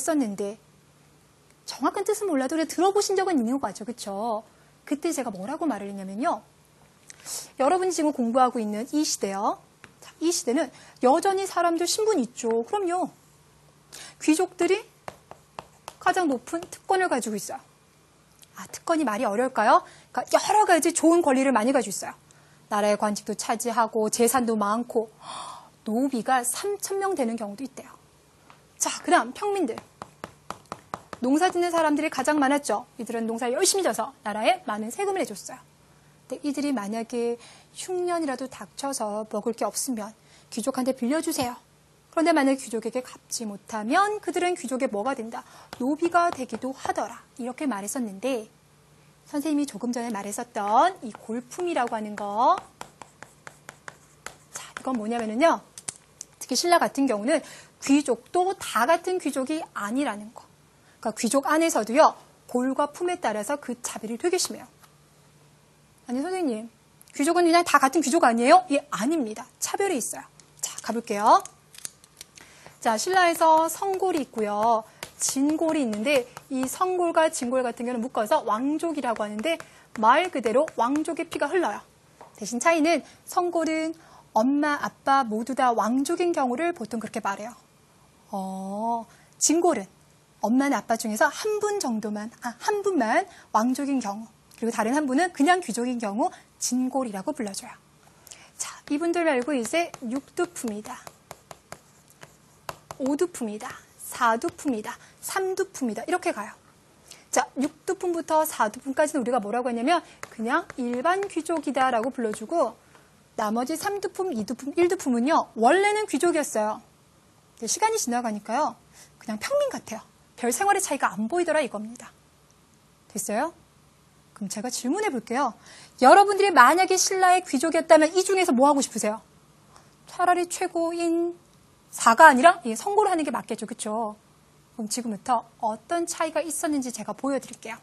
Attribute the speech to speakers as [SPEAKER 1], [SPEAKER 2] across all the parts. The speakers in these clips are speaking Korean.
[SPEAKER 1] 했었는데 정확한 뜻은 몰라도 그냥 들어보신 적은 있는 거죠. 그렇죠? 그때 제가 뭐라고 말을 했냐면요. 여러분이 지금 공부하고 있는 이 시대요. 자, 이 시대는 여전히 사람들 신분이 있죠. 그럼요. 귀족들이 가장 높은 특권을 가지고 있어요. 아, 특권이 말이 어려울까요? 그러니까 여러 가지 좋은 권리를 많이 가지고 있어요. 나라의 관직도 차지하고 재산도 많고 노비가 3,000명 되는 경우도 있대요. 자, 그 다음 평민들. 농사 짓는 사람들이 가장 많았죠. 이들은 농사를 열심히 져서 나라에 많은 세금을 내줬어요. 근데 이들이 만약에 흉년이라도 닥쳐서 먹을 게 없으면 귀족한테 빌려주세요. 그런데 만약 귀족에게 갚지 못하면 그들은 귀족의 뭐가 된다? 노비가 되기도 하더라. 이렇게 말했었는데 선생님이 조금 전에 말했었던 이 골품이라고 하는 거. 자, 이건 뭐냐면요. 특히 신라 같은 경우는 귀족도 다 같은 귀족이 아니라는 거. 그러니까 귀족 안에서도요. 골과 품에 따라서 그 차별이 되게 심해요. 아니 선생님, 귀족은 그냥 다 같은 귀족 아니에요? 예, 아닙니다. 차별이 있어요. 자, 가볼게요. 자, 신라에서 성골이 있고요. 진골이 있는데 이 성골과 진골 같은 경우는 묶어서 왕족이라고 하는데 말 그대로 왕족의 피가 흘러요. 대신 차이는 성골은 엄마, 아빠 모두 다 왕족인 경우를 보통 그렇게 말해요. 진골은 엄마나 아빠 중에서 한 분만 왕족인 경우, 그리고 다른 한 분은 그냥 귀족인 경우 진골이라고 불러줘요. 자, 이분들 말고 이제 육두품이다. 오두품이다. 사두품이다. 삼두품이다. 이렇게 가요. 자, 육두품부터 사두품까지는 우리가 뭐라고 했냐면 그냥 일반 귀족이다라고 불러주고 나머지 3두품, 2두품, 1두품은요. 원래는 귀족이었어요. 시간이 지나가니까요. 그냥 평민 같아요. 별 생활의 차이가 안 보이더라 이겁니다. 됐어요? 그럼 제가 질문해 볼게요. 여러분들이 만약에 신라의 귀족이었다면 이 중에서 뭐 하고 싶으세요? 차라리 최고인 사가 아니라 성골을 하는 게 맞겠죠. 그렇죠? 그럼 지금부터 어떤 차이가 있었는지 제가 보여드릴게요.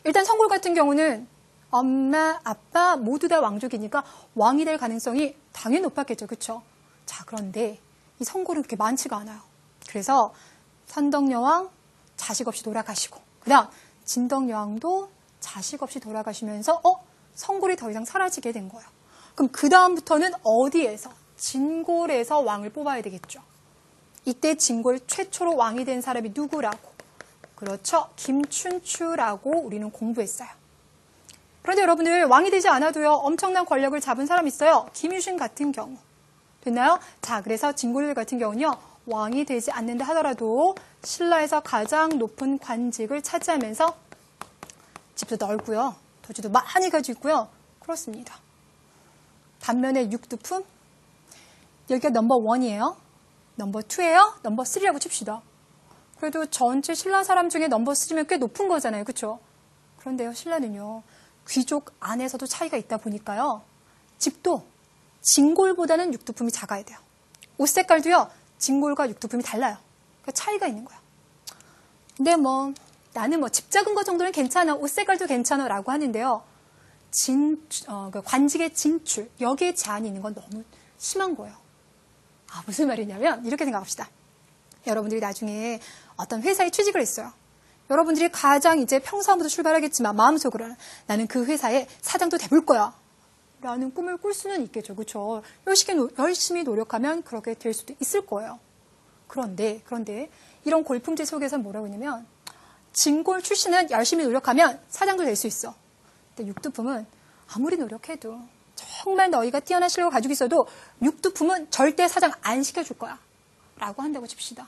[SPEAKER 1] 일단 성골 같은 경우는 엄마, 아빠 모두 다 왕족이니까 왕이 될 가능성이 당연히 높았겠죠. 그렇죠? 자, 그런데 이 성골은 그렇게 많지가 않아요. 그래서 선덕여왕 자식 없이 돌아가시고 그 다음 진덕여왕도 자식 없이 돌아가시면서 성골이 더 이상 사라지게 된 거예요. 그럼 그 다음부터는 어디에서? 진골에서 왕을 뽑아야 되겠죠. 이때 진골 최초로 왕이 된 사람이 누구라고? 그렇죠. 김춘추라고 우리는 공부했어요. 그런데 여러분들 왕이 되지 않아도요. 엄청난 권력을 잡은 사람 있어요. 김유신 같은 경우. 됐나요? 자, 그래서 진골 같은 경우는요. 왕이 되지 않는다 하더라도 신라에서 가장 높은 관직을 차지하면서 집도 넓고요. 토지도 많이 가지고 있고요. 그렇습니다. 반면에 육두품 여기가 넘버 1이에요. 넘버 2예요. 넘버 3라고 칩시다. 그래도 전체 신라 사람 중에 넘버 3면 꽤 높은 거잖아요. 그렇죠? 그런데요. 신라는요. 귀족 안에서도 차이가 있다 보니까요. 집도 진골보다는 육두품이 작아야 돼요. 옷 색깔도요. 진골과 육두품이 달라요. 그러니까 차이가 있는 거예요. 근데 나는 집 작은 거 정도는 괜찮아. 옷 색깔도 괜찮아 라고 하는데요. 관직의 진출 여기에 제한이 있는 건 너무 심한 거예요. 아, 무슨 말이냐면 이렇게 생각합시다. 여러분들이 나중에 어떤 회사에 취직을 했어요. 여러분들이 가장 이제 평사원부터 출발하겠지만 마음속으로는 나는 그 회사의 사장도 돼볼 거야 라는 꿈을 꿀 수는 있겠죠. 그렇죠? 열심히 노력하면 그렇게 될 수도 있을 거예요. 그런데 이런 골품제 속에서 뭐라고 했냐면 진골 출신은 열심히 노력하면 사장도 될 수 있어. 근데 육두품은 아무리 노력해도 정말 너희가 뛰어난 실력을 가지고 있어도 육두품은 절대 사장 안 시켜줄 거야 라고 한다고 칩시다.